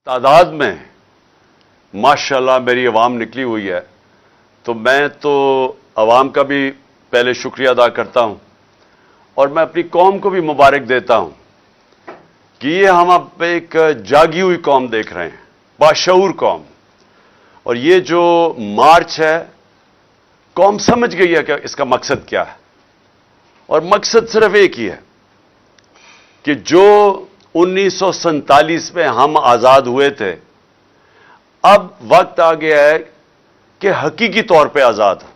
تعداد میں ماشاءاللہ میری عوام نکلی ہوئی ہے، تو میں تو عوام کا بھی پہلے شکریہ ادا کرتا ہوں اور میں اپنی قوم کو بھی مبارک دیتا ہوں کہ یہ ہم اب ایک جاگی ہوئی قوم دیکھ رہے ہیں، باشعور قوم. اور یہ جو مارچ ہے، قوم سمجھ گئی ہے کہ اس کا مقصد کیا ہے، اور مقصد صرف ایک ہی ہے کہ جو 1947 میں ہم آزاد ہوئے تھے، اب وقت آ گیا ہے کہ حقیقی طور پہ آزاد ہو.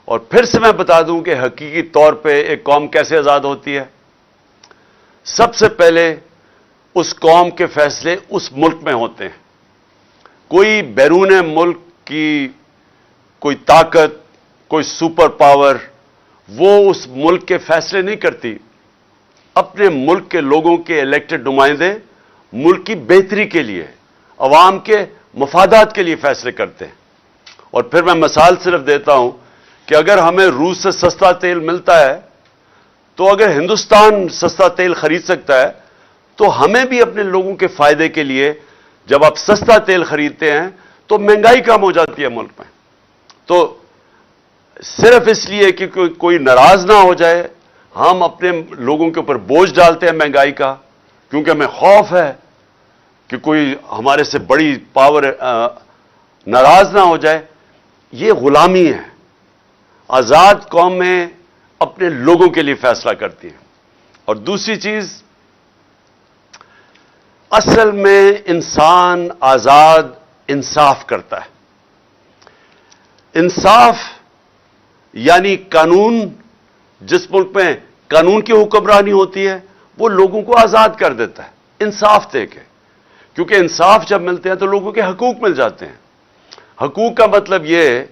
اور پھر سے میں بتا دوں کہ حقیقی طور پہ ایک قوم کیسے آزاد ہوتی ہے. سب سے پہلے اس قوم کے فیصلے اس ملک میں ہوتے ہیں. کوئی بیرون ملک کی کوئی طاقت، کوئی سپر پاور وہ اس ملک کے فیصلے نہیں کرتی. اپنے ملک کے لوگوں کے الیکٹڈ نمائندے ملک کی بہتری کے لیے، عوام کے مفادات کے لیے فیصلے کرتے ہیں. اور پھر میں مثال صرف دیتا ہوں کہ اگر ہمیں روس سے سستا تیل ملتا ہے، تو اگر ہندوستان سستا تیل خرید سکتا ہے تو ہمیں بھی اپنے لوگوں کے فائدے کے لیے جب آپ سستا تیل خریدتے ہیں تو مہنگائی کم ہو جاتی ہے ملک میں. تو صرف اس لیے کہ کوئی ناراض نہ ہو جائے، ہم اپنے لوگوں کے اوپر بوجھ ڈالتے ہیں مہنگائی کا، کیونکہ ہمیں خوف ہے کہ کوئی ہمارے سے بڑی پاور ناراض نہ ہو جائے. یہ غلامی ہے. آزاد قومیں اپنے لوگوں کے لیے فیصلہ کرتی ہیں. اور دوسری چیز، اصل میں انسان آزاد انصاف کرتا ہے. انصاف یعنی قانون، جس ملک میں قانون کی حکمرانی ہوتی ہے وہ لوگوں کو آزاد کر دیتا ہے انصاف دے کے. کیونکہ انصاف جب ملتے ہیں تو لوگوں کے حقوق مل جاتے ہیں. حقوق کا مطلب یہ ہے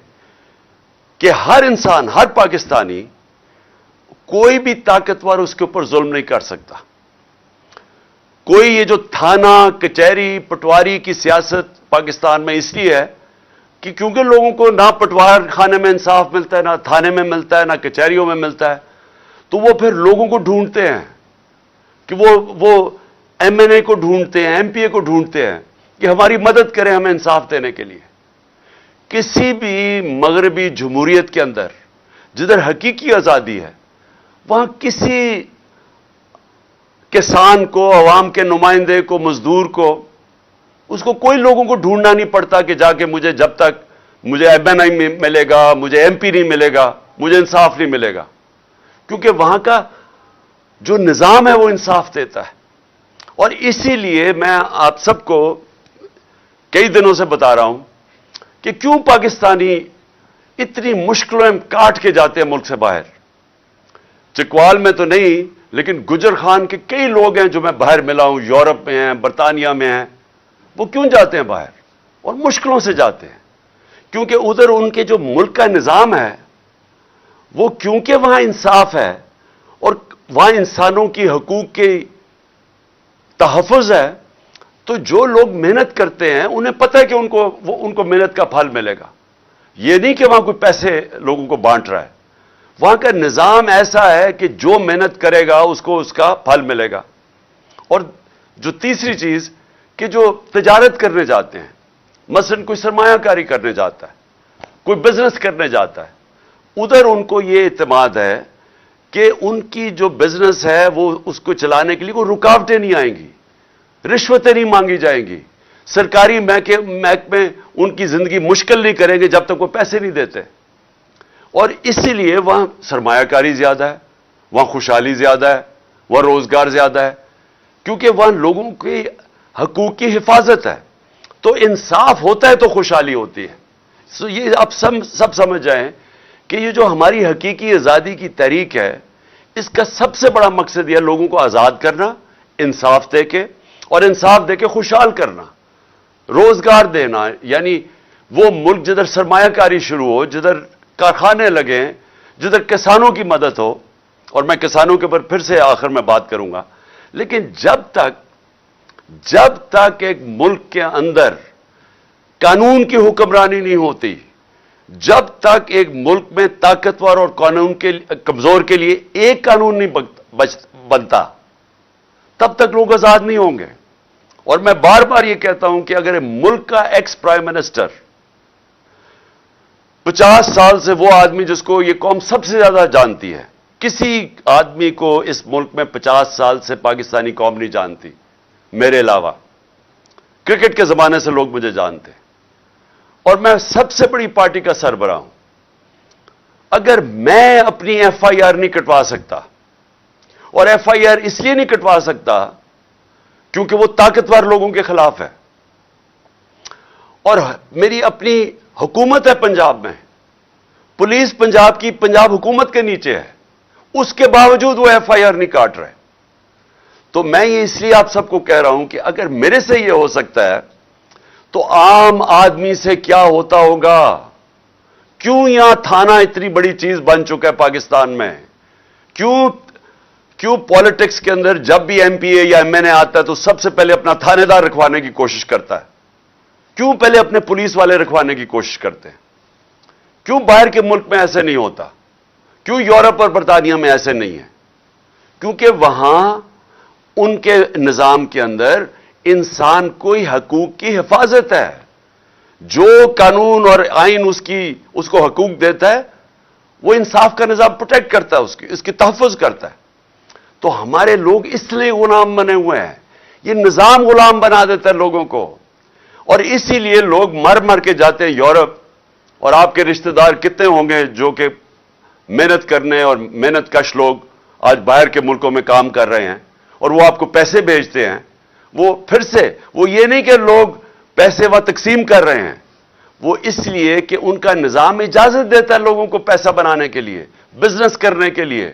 کہ ہر انسان، ہر پاکستانی، کوئی بھی طاقتور اس کے اوپر ظلم نہیں کر سکتا. کوئی یہ جو تھانہ، کچہری، پٹواری کی سیاست پاکستان میں اس لیے ہے کہ کیونکہ لوگوں کو نہ پٹوار خانے میں انصاف ملتا ہے، نہ تھانے میں ملتا ہے، نہ کچہریوں میں ملتا ہے، تو وہ پھر لوگوں کو ڈھونڈتے ہیں کہ وہ ایم این اے کو ڈھونڈتے ہیں، ایم پی اے کو ڈھونڈتے ہیں کہ ہماری مدد کریں ہمیں انصاف دینے کے لیے. کسی بھی مغربی جمہوریت کے اندر جدھر حقیقی آزادی ہے، وہاں کسی کسان کو، عوام کے نمائندے کو، مزدور کو، اس کو کوئی لوگوں کو ڈھونڈنا نہیں پڑتا کہ جا کے مجھے جب تک مجھے ایم این اے ملے گا، مجھے ایم پی نہیں ملے گا، مجھے انصاف نہیں ملے گا. کیونکہ وہاں کا جو نظام ہے وہ انصاف دیتا ہے. اور اسی لیے میں آپ سب کو کئی دنوں سے بتا رہا ہوں کہ کیوں پاکستانی اتنی مشکلیں کاٹ کے جاتے ہیں ملک سے باہر. چکوال میں تو نہیں، لیکن گجر خان کے کئی لوگ ہیں جو میں باہر ملا ہوں، یورپ میں ہیں، برطانیہ میں ہیں. وہ کیوں جاتے ہیں باہر؟ اور مشکلوں سے جاتے ہیں. کیونکہ ادھر ان کے جو ملک کا نظام ہے وہ، کیونکہ وہاں انصاف ہے اور وہاں انسانوں کی حقوق کی تحفظ ہے، تو جو لوگ محنت کرتے ہیں انہیں پتہ ہے کہ ان کو محنت کا پھل ملے گا. یہ نہیں کہ وہاں کوئی پیسے لوگوں کو بانٹ رہا ہے. وہاں کا نظام ایسا ہے کہ جو محنت کرے گا اس کو اس کا پھل ملے گا. اور جو تیسری چیز کہ جو تجارت کرنے جاتے ہیں، مثلا کوئی سرمایہ کاری کرنے جاتا ہے، کوئی بزنس کرنے جاتا ہے، ادھر ان کو یہ اعتماد ہے کہ ان کی جو بزنس ہے وہ اس کو چلانے کے لیے کوئی رکاوٹیں نہیں آئیں گی، رشوتیں نہیں مانگی جائیں گی، سرکاری محکمے ان کی زندگی مشکل نہیں کریں گے جب تک وہ پیسے نہیں دیتے. اور اسی لیے وہاں سرمایہ کاری زیادہ ہے، وہاں خوشحالی زیادہ ہے، وہاں روزگار زیادہ ہے، کیونکہ وہاں لوگوں کی حقوق کی حفاظت ہے. تو انصاف ہوتا ہے تو خوشحالی ہوتی ہے. یہ آپ سب سمجھ جائیں کہ یہ جو ہماری حقیقی آزادی کی تحریک ہے، اس کا سب سے بڑا مقصد یہ لوگوں کو آزاد کرنا، انصاف دے کے، اور انصاف دے کے خوشحال کرنا، روزگار دینا. یعنی وہ ملک جدھر سرمایہ کاری شروع ہو، جدھر کارخانے لگیں، جدھر کسانوں کی مدد ہو. اور میں کسانوں کے اوپر پھر سے آخر میں بات کروں گا. لیکن جب تک ایک ملک کے اندر قانون کی حکمرانی نہیں ہوتی، جب تک ایک ملک میں طاقتور اور قانون کے کمزور کے لیے ایک قانون نہیں بنتا، تب تک لوگ آزاد نہیں ہوں گے. اور میں بار بار یہ کہتا ہوں کہ اگر ملک کا ایکس پرائم منسٹر 50 سال سے وہ آدمی جس کو یہ قوم سب سے زیادہ جانتی ہے، کسی آدمی کو اس ملک میں 50 سال سے پاکستانی قوم نہیں جانتی میرے علاوہ، کرکٹ کے زمانے سے لوگ مجھے جانتے، اور میں سب سے بڑی پارٹی کا سربراہ ہوں۔ اگر میں اپنی ایف آئی آر نہیں کٹوا سکتا، اور ایف آئی آر اس لیے نہیں کٹوا سکتا کیونکہ وہ طاقتور لوگوں کے خلاف ہے، اور میری اپنی حکومت ہے پنجاب میں، پولیس پنجاب کی پنجاب حکومت کے نیچے ہے، اس کے باوجود وہ ایف آئی آر نہیں کاٹ رہے، تو میں یہ اس لیے آپ سب کو کہہ رہا ہوں کہ اگر میرے سے یہ ہو سکتا ہے تو عام آدمی سے کیا ہوتا ہوگا؟ کیوں یہاں تھانہ اتنی بڑی چیز بن چکا ہے پاکستان میں؟ کیوں پالیٹکس کے اندر جب بھی ایم پی اے یا ایم این اے آتا ہے تو سب سے پہلے اپنا تھانے دار رکھوانے کی کوشش کرتا ہے؟ کیوں پہلے اپنے پولیس والے رکھوانے کی کوشش کرتے ہیں؟ کیوں باہر کے ملک میں ایسے نہیں ہوتا؟ کیوں یورپ اور برطانیہ میں ایسے نہیں ہے؟ کیونکہ وہاں ان کے نظام کے اندر انسان کوئی حقوق کی حفاظت ہے، جو قانون اور آئین اس کو حقوق دیتا ہے وہ انصاف کا نظام پروٹیکٹ کرتا ہے، اس کی تحفظ کرتا ہے۔ تو ہمارے لوگ اس لیے غلام بنے ہوئے ہیں، یہ نظام غلام بنا دیتا ہے لوگوں کو، اور اسی لیے لوگ مر کے جاتے ہیں یورپ، اور آپ کے رشتہ دار کتنے ہوں گے جو کہ محنت کرنے اور محنت کش لوگ آج باہر کے ملکوں میں کام کر رہے ہیں، اور وہ آپ کو پیسے بھیجتے ہیں، وہ پھر سے وہ یہ نہیں کہ لوگ پیسے وہ تقسیم کر رہے ہیں، وہ اس لیے کہ ان کا نظام اجازت دیتا ہے لوگوں کو پیسہ بنانے کے لیے، بزنس کرنے کے لیے،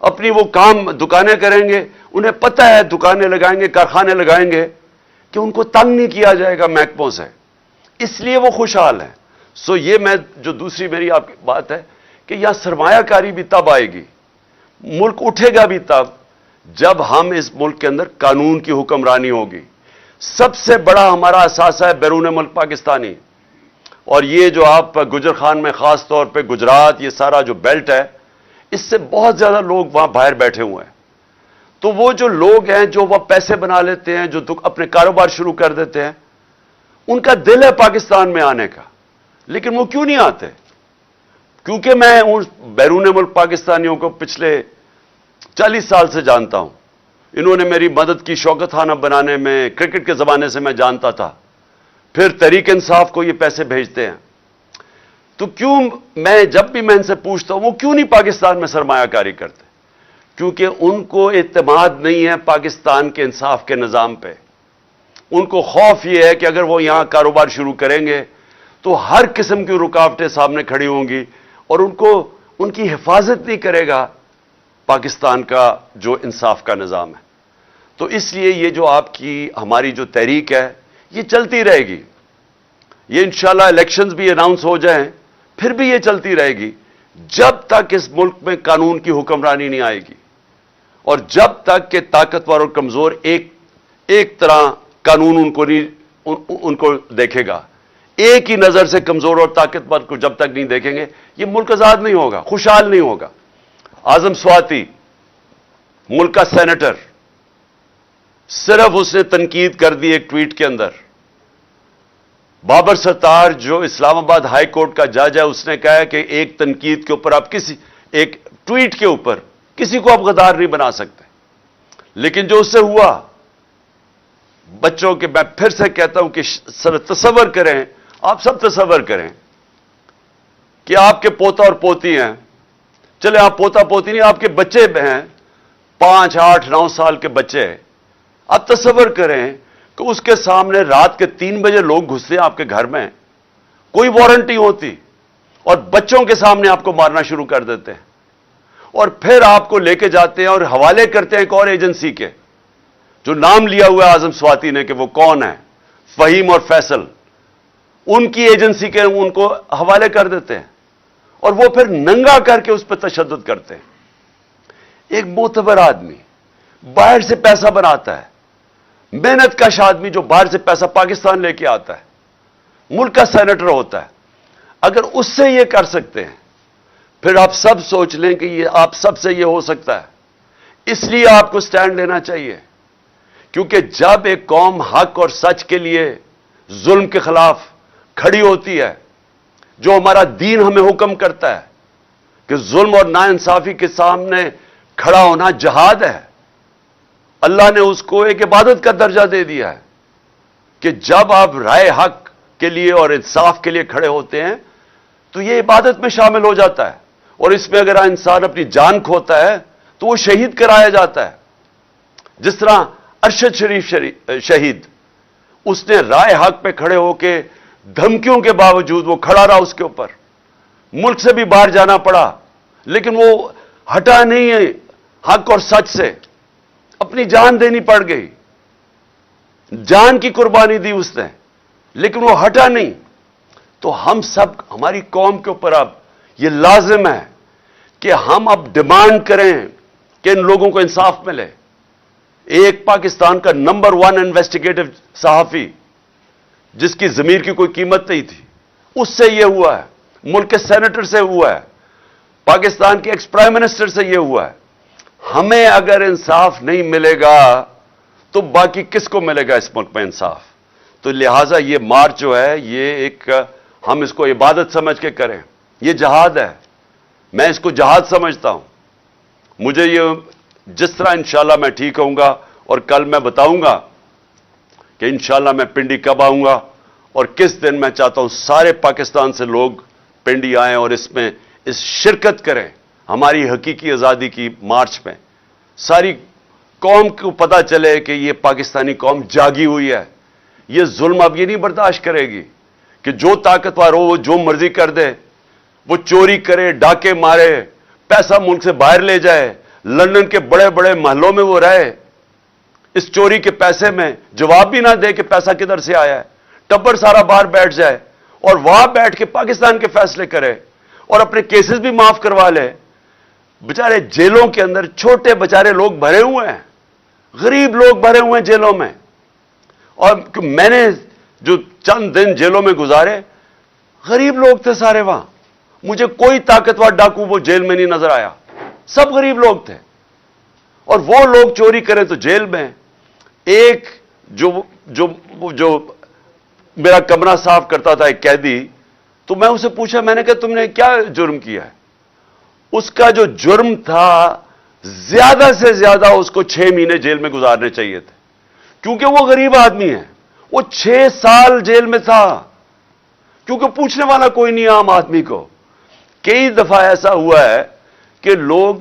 اپنی وہ کام دکانیں کریں گے، انہیں پتہ ہے دکانیں لگائیں گے، کارخانے لگائیں گے کہ ان کو تنگ نہیں کیا جائے گا محکموں سے، اس لیے وہ خوشحال ہیں۔ سو یہ میں جو دوسری میری آپ کی بات ہے کہ یہاں سرمایہ کاری بھی تب آئے گی، ملک اٹھے گا بھی تب جب ہم اس ملک کے اندر قانون کی حکمرانی ہوگی۔ سب سے بڑا ہمارا اثاثہ ہے بیرون ملک پاکستانی، اور یہ جو آپ گجر خان میں خاص طور پہ گجرات، یہ سارا جو بیلٹ ہے، اس سے بہت زیادہ لوگ وہاں باہر بیٹھے ہوئے ہیں۔ تو وہ جو لوگ ہیں جو وہ پیسے بنا لیتے ہیں، جو اپنے کاروبار شروع کر دیتے ہیں، ان کا دل ہے پاکستان میں آنے کا، لیکن وہ کیوں نہیں آتے؟ کیونکہ میں ان بیرون ملک پاکستانیوں کو پچھلے 40 سال سے جانتا ہوں، انہوں نے میری مدد کی شوکت خانہ بنانے میں، کرکٹ کے زمانے سے میں جانتا تھا، پھر تحریک انصاف کو یہ پیسے بھیجتے ہیں۔ تو کیوں جب بھی میں ان سے پوچھتا ہوں وہ کیوں نہیں پاکستان میں سرمایہ کاری کرتے؟ کیونکہ ان کو اعتماد نہیں ہے پاکستان کے انصاف کے نظام پہ، ان کو خوف یہ ہے کہ اگر وہ یہاں کاروبار شروع کریں گے تو ہر قسم کی رکاوٹیں سامنے کھڑی ہوں گی، اور ان کی حفاظت نہیں کرے گا پاکستان کا جو انصاف کا نظام ہے۔ تو اس لیے یہ جو آپ کی ہماری جو تحریک ہے یہ چلتی رہے گی، یہ انشاءاللہ الیکشنز بھی اناؤنس ہو جائیں پھر بھی یہ چلتی رہے گی جب تک اس ملک میں قانون کی حکمرانی نہیں آئے گی، اور جب تک کہ طاقتور اور کمزور ایک طرح قانون ان کو دیکھے گا، ایک ہی نظر سے کمزور اور طاقتور کو جب تک نہیں دیکھیں گے یہ ملک آزاد نہیں ہوگا، خوشحال نہیں ہوگا۔ اعظم سواتی ملک کا سینیٹر، صرف اس نے تنقید کر دی ایک ٹویٹ کے اندر۔ بابر ستار جو اسلام آباد ہائی کورٹ کا جج ہے، اس نے کہا ہے کہ ایک تنقید کے اوپر آپ ایک ٹویٹ کے اوپر کسی کو آپ غدار نہیں بنا سکتے، لیکن جو اس سے ہوا، بچوں کے، میں پھر سے کہتا ہوں کہ تصور کریں، آپ سب تصور کریں کہ آپ کے پوتا اور پوتی ہیں، چلے آپ پوتا پوتی نہیں، آپ کے بچے ہیں 5، 8، 9 سال کے بچے، آپ تصور کریں کہ اس کے سامنے رات کے 3 بجے لوگ گھستے ہیں آپ کے گھر میں، کوئی وارنٹ نہیں ہوتی، اور بچوں کے سامنے آپ کو مارنا شروع کر دیتے ہیں، اور پھر آپ کو لے کے جاتے ہیں اور حوالے کرتے ہیں ایک اور ایجنسی کے، جو نام لیا ہوا ہے اعظم سواتی نے کہ وہ کون ہے، فہیم اور فیصل، ان کی ایجنسی کے ان کو حوالے کر دیتے ہیں، اور وہ پھر ننگا کر کے اس پہ تشدد کرتے ہیں۔ ایک معتبر آدمی باہر سے پیسہ بناتا ہے، محنت کش آدمی جو باہر سے پیسہ پاکستان لے کے آتا ہے، ملک کا سینیٹر ہوتا ہے، اگر اس سے یہ کر سکتے ہیں، پھر آپ سب سوچ لیں کہ یہ آپ سب سے یہ ہو سکتا ہے۔ اس لیے آپ کو سٹینڈ لینا چاہیے، کیونکہ جب ایک قوم حق اور سچ کے لیے ظلم کے خلاف کھڑی ہوتی ہے، جو ہمارا دین ہمیں حکم کرتا ہے کہ ظلم اور ناانصافی کے سامنے کھڑا ہونا جہاد ہے، اللہ نے اس کو ایک عبادت کا درجہ دے دیا ہے کہ جب آپ رائے حق کے لیے اور انصاف کے لیے کھڑے ہوتے ہیں تو یہ عبادت میں شامل ہو جاتا ہے، اور اس میں اگر انسان اپنی جان کھوتا ہے تو وہ شہید کرایا جاتا ہے۔ جس طرح ارشد شریف شہید، اس نے رائے حق پہ کھڑے ہو کے دھمکیوں کے باوجود وہ کھڑا رہا، اس کے اوپر ملک سے بھی باہر جانا پڑا لیکن وہ ہٹا نہیں ہے حق اور سچ سے، اپنی جان دینی پڑ گئی، جان کی قربانی دی اس نے، لیکن وہ ہٹا نہیں۔ تو ہم سب، ہماری قوم کے اوپر اب یہ لازم ہے کہ ہم اب ڈیمانڈ کریں کہ ان لوگوں کو انصاف ملے۔ ایک پاکستان کا نمبر 1 انویسٹیگیٹو صحافی جس کی ضمیر کی کوئی قیمت نہیں تھی، اس سے یہ ہوا ہے، ملک کے سینیٹر سے ہوا ہے، پاکستان کے ایکس پرائم منسٹر سے یہ ہوا ہے۔ ہمیں اگر انصاف نہیں ملے گا تو باقی کس کو ملے گا اس ملک میں انصاف؟ تو لہٰذا یہ مارچ جو ہے، یہ ایک ہم اس کو عبادت سمجھ کے کریں، یہ جہاد ہے، میں اس کو جہاد سمجھتا ہوں۔ مجھے یہ جس طرح انشاءاللہ میں ٹھیک ہوں گا، اور کل میں بتاؤں گا کہ انشاءاللہ میں پنڈی کب آؤں گا اور کس دن، میں چاہتا ہوں سارے پاکستان سے لوگ پنڈی آئیں اور اس میں شرکت کریں، ہماری حقیقی آزادی کی مارچ میں۔ ساری قوم کو پتہ چلے کہ یہ پاکستانی قوم جاگی ہوئی ہے، یہ ظلم اب یہ نہیں برداشت کرے گی کہ جو طاقتور ہو وہ جو مرضی کر دے، وہ چوری کرے، ڈاکے مارے، پیسہ ملک سے باہر لے جائے، لندن کے بڑے بڑے محلوں میں وہ رہے، اس چوری کے پیسے میں جواب بھی نہ دے کہ پیسہ کدھر سے آیا ہے، ٹبر سارا باہر بیٹھ جائے اور وہاں بیٹھ کے پاکستان کے فیصلے کرے اور اپنے کیسز بھی معاف کروا لے۔ بیچارے جیلوں کے اندر چھوٹے بیچارے لوگ بھرے ہوئے ہیں، غریب لوگ بھرے ہوئے ہیں جیلوں میں، اور میں نے جو چند دن جیلوں میں گزارے، غریب لوگ تھے سارے وہاں، مجھے کوئی طاقتور ڈاکو وہ جیل میں نہیں نظر آیا، سب غریب لوگ تھے، اور وہ لوگ چوری کریں تو جیل میں۔ ایک جو میرا کمرہ صاف کرتا تھا، ایک قیدی، تو میں اسے پوچھا، میں نے کہا تم نے کیا جرم کیا ہے؟ اس کا جو جرم تھا، زیادہ سے زیادہ اس کو 6 مہینے جیل میں گزارنے چاہیے تھے، کیونکہ وہ غریب آدمی ہے، وہ 6 سال جیل میں تھا، کیونکہ پوچھنے والا کوئی نہیں عام آدمی کو۔ کئی دفعہ ایسا ہوا ہے کہ لوگ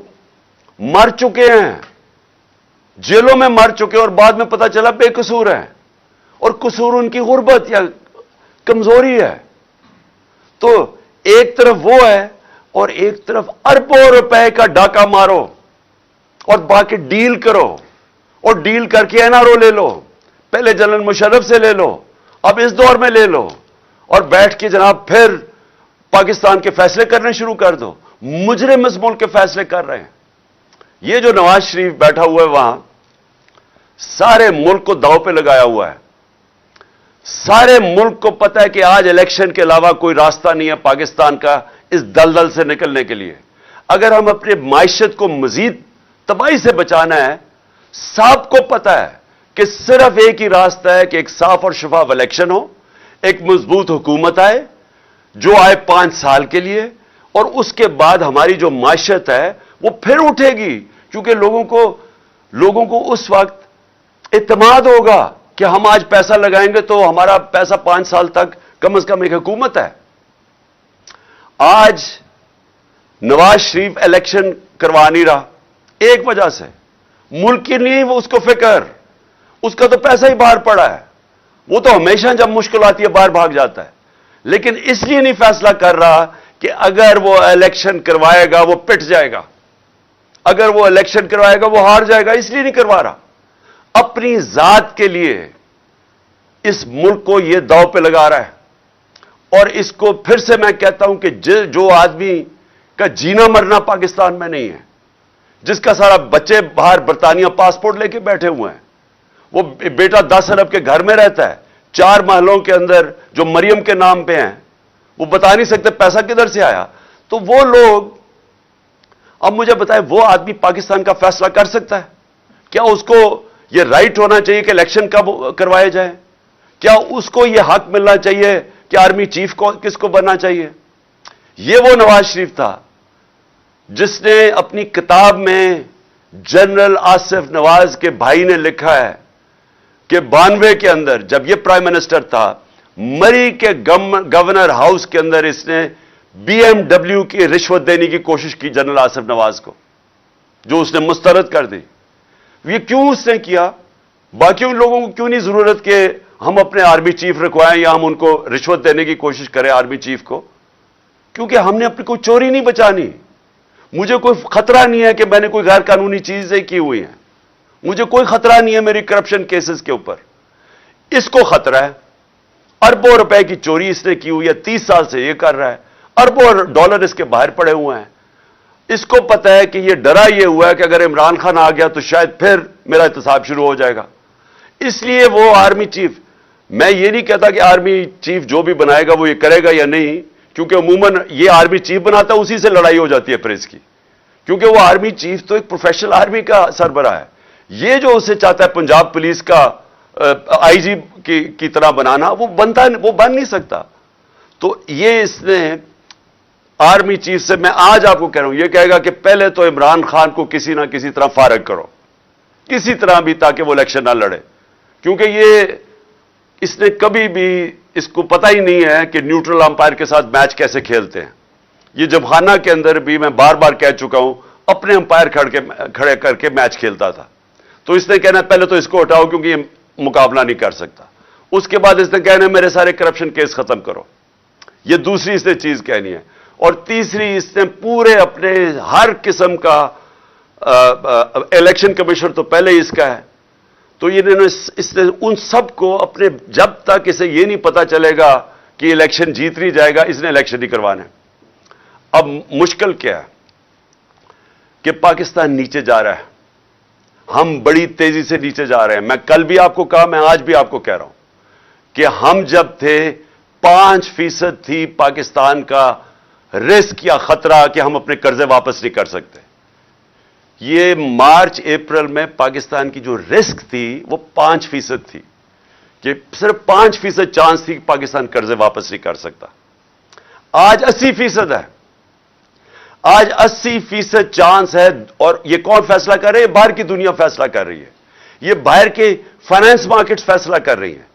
مر چکے ہیں، جیلوں میں مر چکے، اور بعد میں پتہ چلا بے قصور ہیں، اور قصور ان کی غربت یا کمزوری ہے۔ تو ایک طرف وہ ہے اور ایک طرف اربوں روپے کا ڈاکہ مارو اور باقی ڈیل کرو، اور ڈیل کر کے این آر او لے لو، پہلے جنرل مشرف سے لے لو، اب اس دور میں لے لو، اور بیٹھ کے جناب پھر پاکستان کے فیصلے کرنے شروع کر دو۔ مجرم اس ملک کے فیصلے کر رہے ہیں۔ یہ جو نواز شریف بیٹھا ہوا ہے وہاں، سارے ملک کو داؤ پہ لگایا ہوا ہے، سارے ملک کو پتہ ہے کہ آج الیکشن کے علاوہ کوئی راستہ نہیں ہے پاکستان کا اس دلدل سے نکلنے کے لیے۔ اگر ہم اپنے معیشت کو مزید تباہی سے بچانا ہے، سب کو پتہ ہے کہ صرف ایک ہی راستہ ہے کہ ایک صاف اور شفاف الیکشن ہو، ایک مضبوط حکومت آئے جو آئے 5 سال کے لیے، اور اس کے بعد ہماری جو معیشت ہے وہ پھر اٹھے گی، کیونکہ لوگوں کو اس وقت اعتماد ہوگا کہ ہم آج پیسہ لگائیں گے تو ہمارا پیسہ 5 سال تک کم از کم ایک حکومت ہے۔ آج نواز شریف الیکشن کروا نہیں رہا، ایک وجہ سے، ملک کی نہیں وہ اس کو فکر، اس کا تو پیسہ ہی باہر پڑا ہے، وہ تو ہمیشہ جب مشکل آتی ہے باہر بھاگ جاتا ہے، لیکن اس لیے نہیں فیصلہ کر رہا کہ اگر وہ الیکشن کروائے گا وہ پٹ جائے گا، اگر وہ الیکشن کروائے گا وہ ہار جائے گا، اس لیے نہیں کروا رہا۔ اپنی ذات کے لیے اس ملک کو یہ داؤ پہ لگا رہا ہے، اور اس کو پھر سے میں کہتا ہوں کہ جو آدمی کا جینا مرنا پاکستان میں نہیں ہے، جس کا سارا بچے باہر برطانیہ پاسپورٹ لے کے بیٹھے ہوئے ہیں، وہ بیٹا 10 ارب کے گھر میں رہتا ہے، 4 محلوں کے اندر جو مریم کے نام پہ ہیں، وہ بتا نہیں سکتے پیسہ کدھر سے آیا، تو وہ لوگ، اب مجھے بتائیں وہ آدمی پاکستان کا فیصلہ کر سکتا ہے؟ کیا اس کو یہ رائٹ ہونا چاہیے کہ الیکشن کب کروائے جائیں؟ کیا اس کو یہ حق ملنا چاہیے کہ آرمی چیف کو کس کو بننا چاہیے؟ یہ وہ نواز شریف تھا جس نے اپنی کتاب میں جنرل آصف نواز کے بھائی نے لکھا ہے کہ 92 کے اندر جب یہ پرائم منسٹر تھا، مری کے گورنر ہاؤس کے اندر اس نے BMW کی رشوت دینے کی کوشش کی جنرل آصف نواز کو، جو اس نے مسترد کر دی۔ یہ کیوں اس نے کیا؟ باقیوں لوگوں کو کیوں نہیں ضرورت کہ ہم اپنے آرمی چیف رکھوائیں یا ہم ان کو رشوت دینے کی کوشش کریں آرمی چیف کو؟ کیونکہ ہم نے اپنی کوئی چوری نہیں بچانی۔ مجھے کوئی خطرہ نہیں ہے کہ میں نے کوئی غیر قانونی چیزیں کی ہوئی ہیں، مجھے کوئی خطرہ نہیں ہے میری کرپشن کیسز کے اوپر۔ اس کو خطرہ ہے، اربوں روپے کی چوری اس نے کی ہوئی ہے، 30 سال سے یہ کر رہا ہے، اربوں ڈالر اس کے باہر پڑے ہوئے ہیں۔ اس کو پتا ہے کہ یہ ڈرا یہ ہوا ہے کہ اگر عمران خان آ گیا تو شاید پھر میرا احتساب شروع ہو جائے گا، اس لیے وہ آرمی چیف، میں یہ نہیں کہتا کہ آرمی چیف جو بھی بنائے گا وہ یہ کرے گا یا نہیں، کیونکہ عموماً یہ آرمی چیف بناتا ہے، اسی سے لڑائی ہو جاتی ہے پھر اس کی، کیونکہ وہ آرمی چیف تو ایک پروفیشنل آرمی کا سربراہ ہے۔ یہ جو اسے چاہتا ہے پنجاب پولیس کا آئی جی کی طرح بنانا، وہ بن نہیں سکتا۔ تو یہ اس نے آرمی چیف سے، میں آج آپ کو کہہ رہا ہوں، یہ کہے گا کہ پہلے تو عمران خان کو کسی نہ کسی طرح فارغ کرو، کسی طرح بھی، تاکہ وہ الیکشن نہ لڑے، کیونکہ اس نے کبھی بھی، اس کو پتہ ہی نہیں ہے کہ نیوٹرل امپائر کے ساتھ میچ کیسے کھیلتے ہیں۔ یہ جمخانہ کے اندر بھی میں بار بار کہہ چکا ہوں، اپنے امپائر کھڑے کر کے میچ کھیلتا تھا۔ تو اس نے کہنا پہلے تو اس کو ہٹاؤ کیونکہ یہ مقابلہ نہیں کر سکتا، اس کے بعد اس نے کہنا میرے سارے کرپشن کیس ختم کرو، یہ دوسری اس نے چیز کہنی ہے۔ اور تیسری، اس نے پورے اپنے ہر قسم کا الیکشن کمیشن تو پہلے ہی اس کا ہے، تو اس نے ان سب کو اپنے، جب تک اسے یہ نہیں پتا چلے گا کہ الیکشن جیت نہیں جائے گا، اس نے الیکشن نہیں کروانے۔ اب مشکل کیا ہے کہ پاکستان نیچے جا رہا ہے، ہم بڑی تیزی سے نیچے جا رہے ہیں۔ میں کل بھی آپ کو کہا، میں آج بھی آپ کو کہہ رہا ہوں کہ ہم جب تھے 5% تھی پاکستان کا رسک یا خطرہ کہ ہم اپنے قرضے واپس نہیں کر سکتے۔ یہ مارچ اپریل میں پاکستان کی جو رسک تھی وہ 5% تھی، کہ صرف 5% چانس تھی کہ پاکستان قرضے واپس نہیں کر سکتا۔ آج 80% ہے، آج 80% چانس ہے۔ اور یہ کون فیصلہ کر رہے ہیں؟ باہر کی دنیا فیصلہ کر رہی ہے، یہ باہر کے فائنانس مارکیٹس فیصلہ کر رہی ہیں،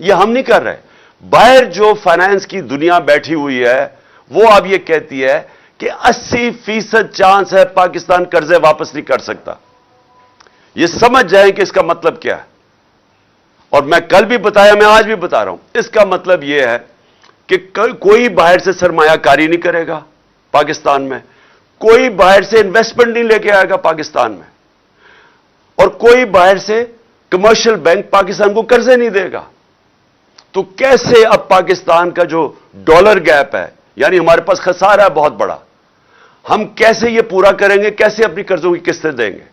یہ ہم نہیں کر رہے۔ باہر جو فائنانس کی دنیا بیٹھی ہوئی ہے وہ اب یہ کہتی ہے کہ 80% چانس ہے پاکستان قرضے واپس نہیں کر سکتا۔ یہ سمجھ جائیں کہ اس کا مطلب کیا ہے، اور میں کل بھی بتایا، میں آج بھی بتا رہا ہوں، اس کا مطلب یہ ہے کہ کوئی باہر سے سرمایہ کاری نہیں کرے گا پاکستان میں، کوئی باہر سے انویسٹمنٹ نہیں لے کے آئے گا پاکستان میں، اور کوئی باہر سے کمرشل بینک پاکستان کو قرضے نہیں دے گا۔ تو کیسے اب پاکستان کا جو ڈالر گیپ ہے، یعنی ہمارے پاس خسارہ ہے بہت بڑا، ہم کیسے یہ پورا کریں گے؟ کیسے اپنی قرضوں کی قسطیں دیں گے؟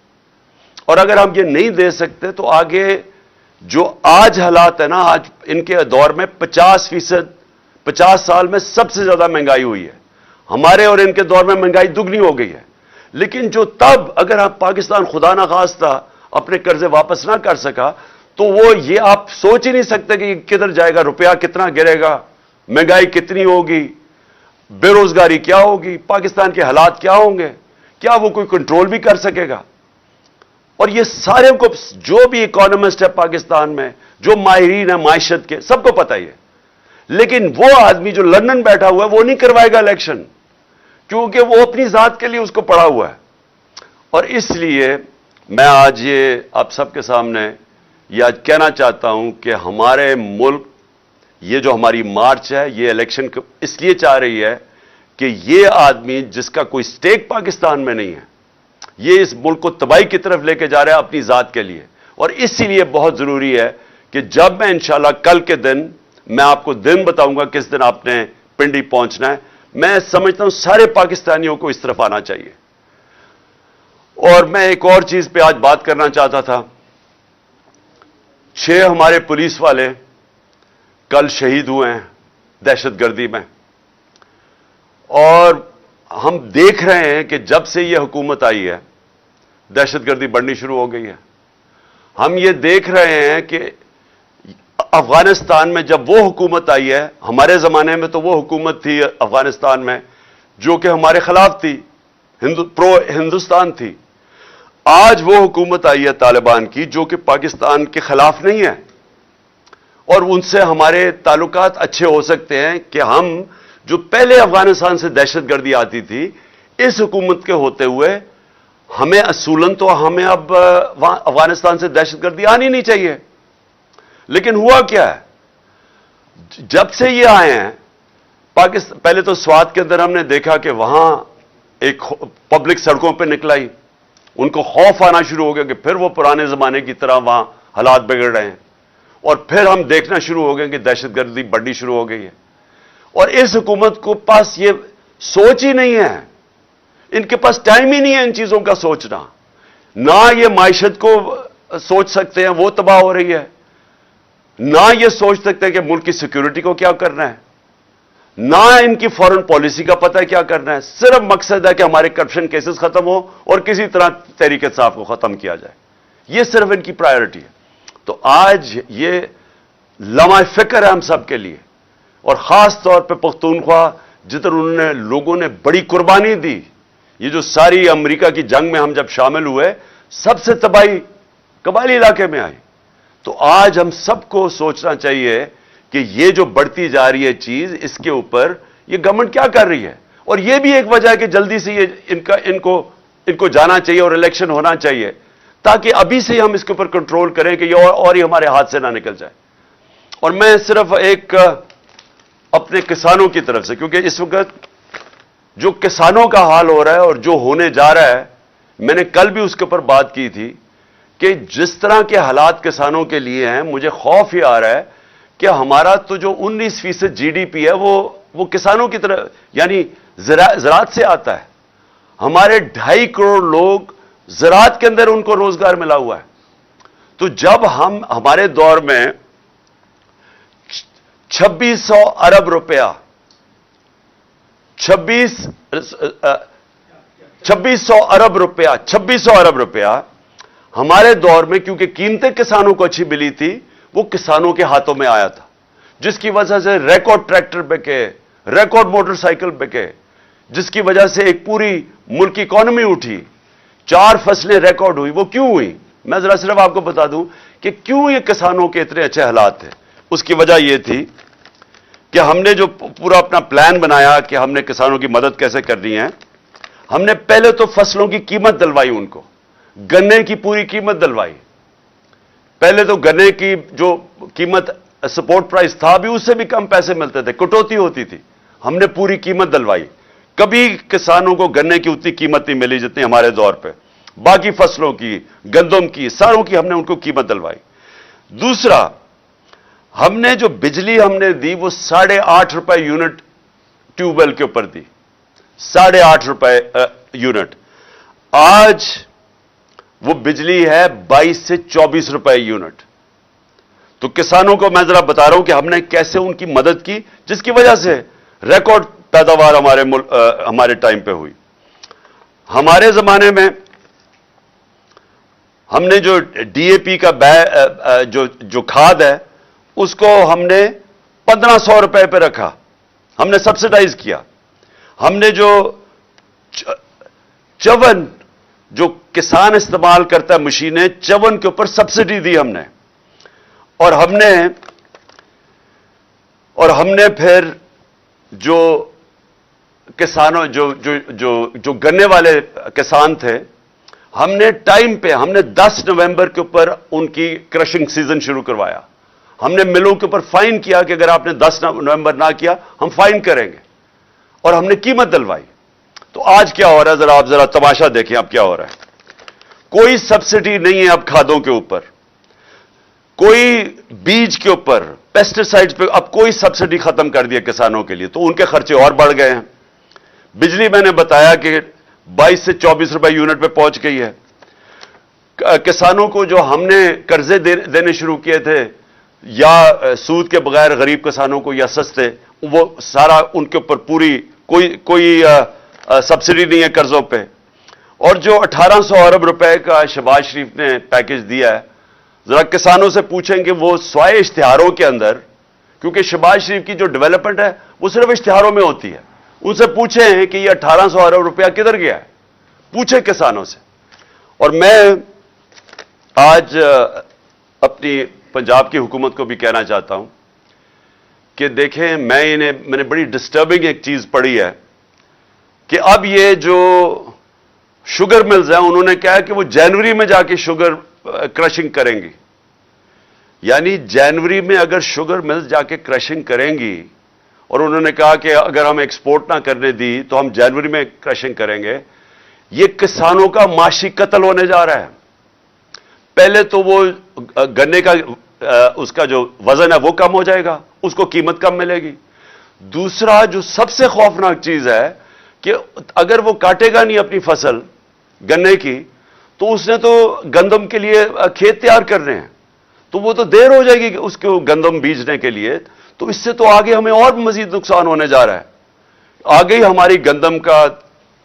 اور اگر ہم یہ نہیں دے سکتے تو آگے جو آج حالات ہے نا، آج ان کے دور میں 50 سال میں سب سے زیادہ مہنگائی ہوئی ہے، ہمارے اور ان کے دور میں مہنگائی دگنی ہو گئی ہے۔ لیکن جو تب اگر آپ پاکستان خدا نخواستہ اپنے قرضے واپس نہ کر سکا، تو وہ یہ آپ سوچ ہی نہیں سکتے کہ یہ کدھر جائے گا، روپیہ کتنا گرے گا، مہنگائی کتنی ہوگی، بے روزگاری کیا ہوگی، پاکستان کے حالات کیا ہوں گے، کیا وہ کوئی کنٹرول بھی کر سکے گا؟ اور یہ سارے کو، جو بھی اکانومسٹ ہے پاکستان میں، جو ماہرین ہیں معیشت کے، سب کو پتہ ہی ہے۔ لیکن وہ آدمی جو لندن بیٹھا ہوا ہے وہ نہیں کروائے گا الیکشن، کیونکہ وہ اپنی ذات کے لیے اس کو پڑا ہوا ہے۔ اور اس لیے میں آج یہ آپ سب کے سامنے یہ آج کہنا چاہتا ہوں کہ ہمارے ملک، یہ جو ہماری مارچ ہے، یہ الیکشن اس لیے چاہ رہی ہے کہ یہ آدمی جس کا کوئی سٹیک پاکستان میں نہیں ہے، یہ اس ملک کو تباہی کی طرف لے کے جا رہا ہے اپنی ذات کے لیے۔ اور اسی لیے بہت ضروری ہے کہ جب میں انشاءاللہ کل کے دن، میں آپ کو دن بتاؤں گا کس دن آپ نے پنڈی پہنچنا ہے، میں سمجھتا ہوں سارے پاکستانیوں کو اس طرف آنا چاہیے۔ اور میں ایک اور چیز پہ آج بات کرنا چاہتا تھا۔ 6 ہمارے پولیس والے کل شہید ہوئے ہیں دہشت گردی میں، اور ہم دیکھ رہے ہیں کہ جب سے یہ حکومت آئی ہے دہشت گردی بڑھنی شروع ہو گئی ہے۔ ہم یہ دیکھ رہے ہیں کہ افغانستان میں جب وہ حکومت آئی ہے، ہمارے زمانے میں تو وہ حکومت تھی افغانستان میں جو کہ ہمارے خلاف تھی، پرو ہندوستان تھی. آج وہ حکومت آئی ہے طالبان کی جو کہ پاکستان کے خلاف نہیں ہے، اور ان سے ہمارے تعلقات اچھے ہو سکتے ہیں کہ ہم جو پہلے افغانستان سے دہشت گردی آتی تھی، اس حکومت کے ہوتے ہوئے ہمیں اصولاً تو ہمیں اب افغانستان سے دہشت گردی آنی نہیں چاہیے. لیکن ہوا کیا ہے، جب سے یہ آئے ہیں پاکستان، پہلے تو سوات کے اندر ہم نے دیکھا کہ وہاں ایک پبلک سڑکوں پہ نکلائی، ان کو خوف آنا شروع ہو گیا کہ پھر وہ پرانے زمانے کی طرح وہاں حالات بگڑ رہے ہیں، اور پھر ہم دیکھنا شروع ہو گئے کہ دہشت گردی بڑھنی شروع ہو گئی ہے. اور اس حکومت کو پاس یہ سوچ ہی نہیں ہے، ان کے پاس ٹائم ہی نہیں ہے ان چیزوں کا سوچنا. نہ یہ معیشت کو سوچ سکتے ہیں، وہ تباہ ہو رہی ہے، نہ یہ سوچ سکتے ہیں کہ ملک کی سیکیورٹی کو کیا کرنا ہے، نہ ان کی فورن پالیسی کا پتہ ہے کیا کرنا ہے. صرف مقصد ہے کہ ہمارے کرپشن کیسز ختم ہو اور کسی طرح تحریک انصاف کو ختم کیا جائے. یہ صرف ان کی پرائیورٹی ہے. تو آج یہ لمحہ فکر ہے ہم سب کے لیے، اور خاص طور پہ پختونخوا جدھر انہوں نے لوگوں نے بڑی قربانی دی. یہ جو ساری امریکہ کی جنگ میں ہم جب شامل ہوئے، سب سے تباہی قبائلی علاقے میں آئی. تو آج ہم سب کو سوچنا چاہیے کہ یہ جو بڑھتی جا رہی ہے چیز، اس کے اوپر یہ گورنمنٹ کیا کر رہی ہے. اور یہ بھی ایک وجہ ہے کہ جلدی سے یہ ان کو جانا چاہیے اور الیکشن ہونا چاہیے، تاکہ ابھی سے ہم اس کے اوپر کنٹرول کریں کہ یہ اور ہی ہمارے ہاتھ سے نہ نکل جائے. اور میں صرف ایک اپنے کسانوں کی طرف سے، کیونکہ اس وقت جو کسانوں کا حال ہو رہا ہے اور جو ہونے جا رہا ہے، میں نے کل بھی اس کے اوپر بات کی تھی کہ جس طرح کے حالات کسانوں کے لیے ہیں، مجھے خوف ہی آ رہا ہے کہ ہمارا تو جو 19% جی ڈی پی ہے وہ کسانوں کی طرف، یعنی زراعت سے آتا ہے. ہمارے 2.5 کروڑ لوگ زراعت کے اندر ان کو روزگار ملا ہوا ہے. تو جب ہمارے دور میں 2600 ارب روپیہ 2600 ارب روپیہ ہمارے دور میں، کیونکہ قیمتیں کسانوں کو اچھی ملی تھی، وہ کسانوں کے ہاتھوں میں آیا تھا، جس کی وجہ سے ریکارڈ ٹریکٹر بکے، ریکارڈ موٹر سائیکل بکے، جس کی وجہ سے ایک پوری ملک کی اکانومی اٹھی، 4 فصلیں ریکارڈ ہوئی. وہ کیوں ہوئی؟ میں ذرا صرف آپ کو بتا دوں کہ کیوں یہ کسانوں کے اتنے اچھے حالات تھے. اس کی وجہ یہ تھی کہ ہم نے جو پورا اپنا پلان بنایا کہ ہم نے کسانوں کی مدد کیسے کرنی ہے، ہم نے پہلے تو فصلوں کی قیمت دلوائی، ان کو گنے کی پوری قیمت دلوائی. پہلے تو گنے کی جو قیمت سپورٹ پرائس تھا، ابھی اس سے بھی کم پیسے ملتے تھے، کٹوتی ہوتی تھی. ہم نے پوری قیمت دلوائی. کبھی کسانوں کو گنے کی اتنی قیمت نہیں ملی جتنی ہمارے دور پہ. باقی فصلوں کی، گندم کی، ساروں کی ہم نے ان کو قیمت دلوائی. دوسرا، ہم نے جو بجلی ہم نے دی وہ 8.5 روپے یونٹ ٹیوب ویل کے اوپر دی، 8.5 روپے یونٹ. آج وہ بجلی ہے 22 سے 24 روپے یونٹ. تو کسانوں کو میں ذرا بتا رہا ہوں کہ ہم نے کیسے ان کی مدد کی، جس کی وجہ سے ریکارڈ پیداوار ہمارے ٹائم پہ ہوئی. ہمارے زمانے میں ہم نے جو ڈی اے پی کا جو کھاد ہے، اس کو ہم نے 1500 روپے پہ رکھا، ہم نے سبسڈائز کیا. ہم نے جو چون جو کسان استعمال کرتا ہے مشینیں، چون کے اوپر سبسڈی دی ہم نے. اور ہم نے پھر جو کسانوں جو گنے والے کسان تھے، ہم نے ٹائم پہ، ہم نے 10 نومبر کے اوپر ان کی کرشنگ سیزن شروع کروایا. ہم نے ملوں کے اوپر فائن کیا کہ اگر آپ نے 10 نومبر نہ کیا ہم فائن کریں گے، اور ہم نے قیمت دلوائی. تو آج کیا ہو رہا ہے، آپ ذرا تماشا دیکھیں اب کیا ہو رہا ہے. کوئی سبسڈی نہیں ہے اب کھادوں کے اوپر، کوئی بیج کے اوپر، پیسٹیسائڈز پہ اب کوئی سبسڈی ختم کر دیا کسانوں کے لیے. تو ان کے خرچے اور بڑھ گئے ہیں. بجلی میں نے بتایا کہ 22 سے 24 روپے یونٹ پہ پہنچ گئی ہے. کسانوں کو جو ہم نے قرضے دینے شروع کیے تھے، یا سود کے بغیر غریب کسانوں کو یا سستے، وہ سارا ان کے اوپر پوری کوئی سبسڈی نہیں ہے قرضوں پہ. اور جو 1800 ارب روپے کا شہباز شریف نے پیکج دیا ہے، ذرا کسانوں سے پوچھیں کہ وہ سوائے اشتہاروں کے اندر، کیونکہ شہباز شریف کی جو ڈیولپمنٹ ہے وہ صرف اشتہاروں میں ہوتی ہے، ان سے پوچھیں کہ یہ 1800 ارب روپیہ کدھر گیا ہے، پوچھیں کسانوں سے۔ اور میں آج اپنی پنجاب کی حکومت کو بھی کہنا چاہتا ہوں کہ دیکھیں، میں نے بڑی ڈسٹربنگ ایک چیز پڑھی ہے کہ اب یہ جو شوگر ملز ہیں انہوں نے کہا کہ وہ جنوری میں جا کے شوگر کرشنگ کریں گی، یعنی جنوری میں اگر شوگر ملز جا کے کرشنگ کریں گی، اور انہوں نے کہا کہ اگر ہم ایکسپورٹ نہ کرنے دی تو ہم جنوری میں کرشنگ کریں گے، یہ کسانوں کا معاشی قتل ہونے جا رہا ہے۔ پہلے تو وہ گنے کا اس کا جو وزن ہے وہ کم ہو جائے گا، اس کو قیمت کم ملے گی۔ دوسرا جو سب سے خوفناک چیز ہے کہ اگر وہ کاٹے گا نہیں اپنی فصل گنے کی، تو اس نے تو گندم کے لیے کھیت تیار کرنے ہیں، تو وہ تو دیر ہو جائے گی اس کو گندم بیجنے کے لیے، تو اس سے تو آگے ہمیں اور مزید نقصان ہونے جا رہا ہے۔ آگے ہی ہماری گندم کا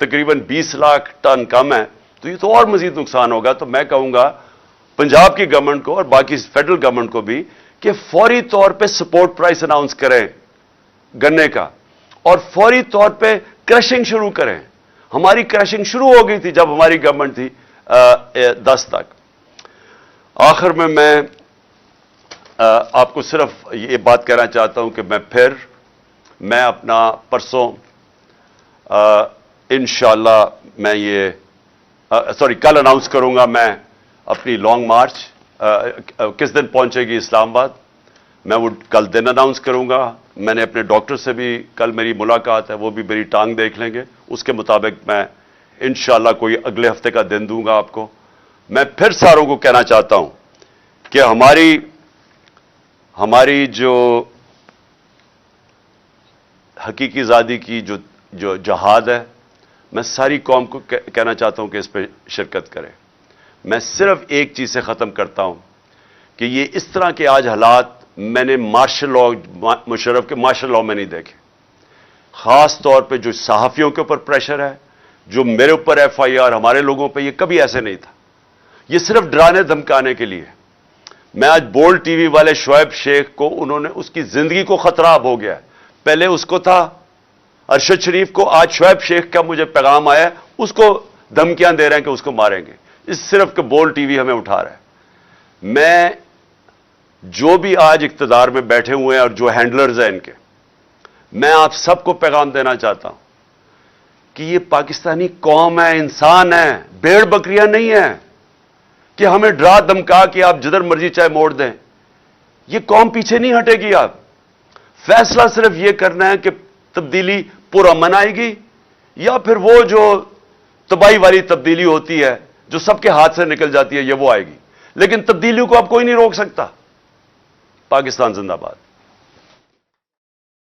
تقریباً 20 لاکھ ٹن کم ہے، تو یہ تو اور مزید نقصان ہوگا۔ تو میں کہوں گا پنجاب کی گورنمنٹ کو اور باقی فیڈرل گورنمنٹ کو بھی کہ فوری طور پہ سپورٹ پرائس اناؤنس کریں گنے کا، اور فوری طور پہ کرشنگ شروع کریں۔ ہماری کرشنگ شروع ہو گئی تھی جب ہماری گورنمنٹ تھی 10 تک۔ آخر میں آپ کو صرف یہ بات کہنا چاہتا ہوں کہ میں اپنا پرسوں انشاءاللہ میں کل اناؤنس کروں گا میں اپنی لانگ مارچ کس دن پہنچے گی اسلام آباد، میں وہ کل دن اناؤنس کروں گا۔ میں نے اپنے ڈاکٹر سے بھی کل میری ملاقات ہے، وہ بھی میری ٹانگ دیکھ لیں گے، اس کے مطابق میں انشاءاللہ کوئی اگلے ہفتے کا دن دوں گا آپ کو۔ میں پھر ساروں کو کہنا چاہتا ہوں کہ ہماری جو حقیقی آزادی کی جو جہاد ہے، میں ساری قوم کو کہنا چاہتا ہوں کہ اس پہ شرکت کریں۔ میں صرف ایک چیز سے ختم کرتا ہوں کہ یہ اس طرح کے آج حالات میں نے مارشل لاء، مشرف کے مارشل لاء میں نہیں دیکھے، خاص طور پہ جو صحافیوں کے اوپر پریشر ہے، جو میرے اوپر FIR، ہمارے لوگوں پہ، یہ کبھی ایسے نہیں تھا۔ یہ صرف ڈرانے دھمکانے کے لیے۔ میں آج بولڈ ٹی وی والے شعیب شیخ کو، انہوں نے اس کی زندگی کو خطرہ اب ہو گیا ہے، پہلے اس کو تھا ارشد شریف کو، آج شعیب شیخ کا مجھے پیغام آیا ہے، اس کو دھمکیاں دے رہے ہیں کہ اس کو ماریں گے، اس صرف کہ بولڈ ٹی وی ہمیں اٹھا رہا ہے۔ میں جو بھی آج اقتدار میں بیٹھے ہوئے ہیں اور جو ہینڈلرز ہیں ان کے، میں آپ سب کو پیغام دینا چاہتا ہوں کہ یہ پاکستانی قوم ہے، انسان ہے، بھیڑ بکریاں نہیں ہیں کہ ہمیں ڈرا دھمکا کہ آپ جدھر مرضی چاہے موڑ دیں۔ یہ قوم پیچھے نہیں ہٹے گی۔ آپ فیصلہ صرف یہ کرنا ہے کہ تبدیلی پرامن آئے گی یا پھر وہ جو تباہی والی تبدیلی ہوتی ہے جو سب کے ہاتھ سے نکل جاتی ہے، یہ وہ آئے گی، لیکن تبدیلی کو اب کوئی نہیں روک سکتا۔ پاکستان زندہ باد۔